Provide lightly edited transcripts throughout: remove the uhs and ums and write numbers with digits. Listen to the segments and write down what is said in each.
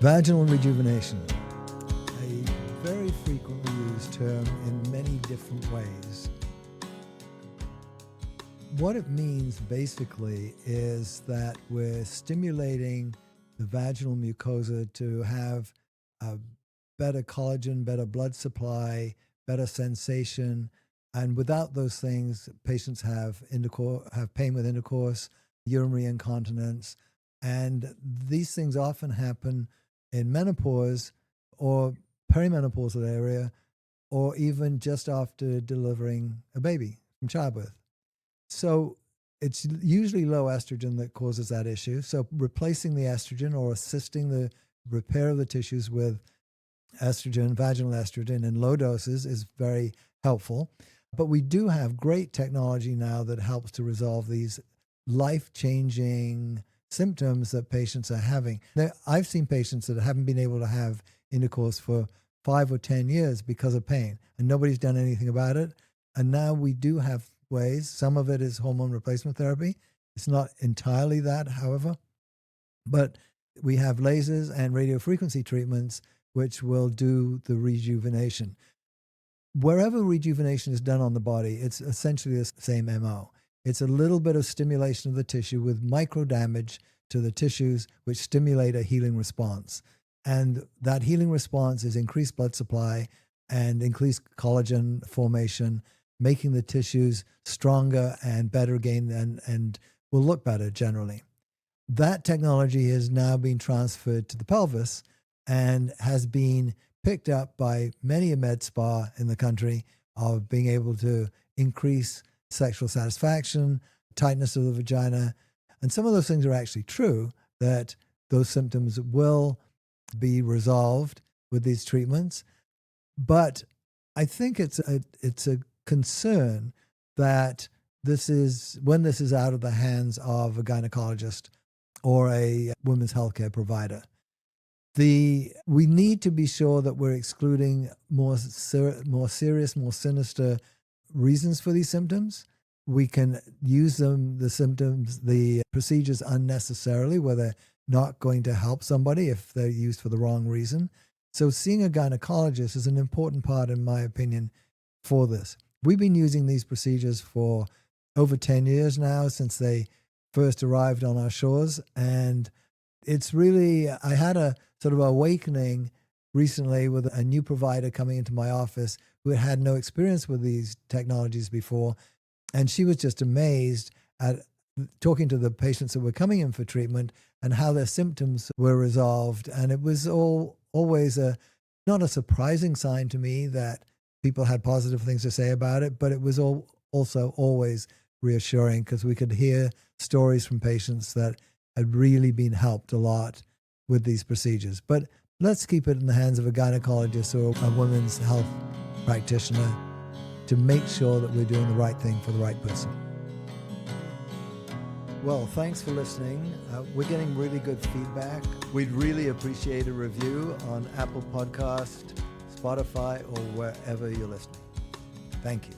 Vaginal rejuvenation, a very frequently used term in many different ways. What it means basically is that we're stimulating the vaginal mucosa to have a better collagen, better blood supply, better sensation. And without those things, patients have pain with intercourse, urinary incontinence. And these things often happen in menopause or perimenopausal area, or even just after delivering a baby from childbirth. So it's usually low estrogen that causes that issue. So replacing the estrogen or assisting the repair of the tissues with estrogen, vaginal estrogen in low doses is very helpful. But we do have great technology now that helps to resolve these life-changing symptoms that patients are having. Now, I've seen patients that haven't been able to have intercourse for 5 or 10 years because of pain, and nobody's done anything about it. And now we do have ways. Some of it is hormone replacement therapy. It's not entirely that, however, but we have lasers and radiofrequency treatments which will do the rejuvenation. Wherever rejuvenation is done on the body, it's essentially the same MO. It's a little bit of stimulation of the tissue with micro damage to the tissues, which stimulate a healing response. And that healing response is increased blood supply and increased collagen formation, making the tissues stronger and better again and will look better generally. That technology has now been transferred to the pelvis and has been picked up by many a med spa in the country of being able to increase sexual satisfaction, tightness of the vagina. And some of those things are actually true, that those symptoms will be resolved with these treatments. But I think it's a concern that when this is out of the hands of a gynecologist or a women's healthcare provider. We need to be sure that we're excluding more serious, more sinister reasons for these symptoms. We can use the procedures unnecessarily where they're not going to help somebody if they're used for the wrong reason. So seeing a gynecologist is an important part, in my opinion, for this. We've been using these procedures for over 10 years now, since they first arrived on our shores. And it's really, I had a sort of awakening recently with a new provider coming into my office who had no experience with these technologies before. And she was just amazed at talking to the patients that were coming in for treatment and how their symptoms were resolved. And it was always not a surprising sign to me that people had positive things to say about it, but it was also always reassuring because we could hear stories from patients that had really been helped a lot with these procedures. But let's keep it in the hands of a gynecologist or a women's health practitioner to make sure that we're doing the right thing for the right person. Well, thanks for listening. We're getting really good feedback. We'd really appreciate a review on Apple Podcast, Spotify, or wherever you're listening. Thank you.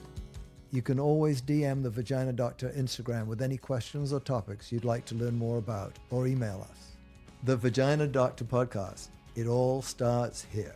You can always DM the Vagina.Dr. Instagram with any questions or topics you'd like to learn more about, or email us. The Vagina.Dr. Podcast. It all starts here.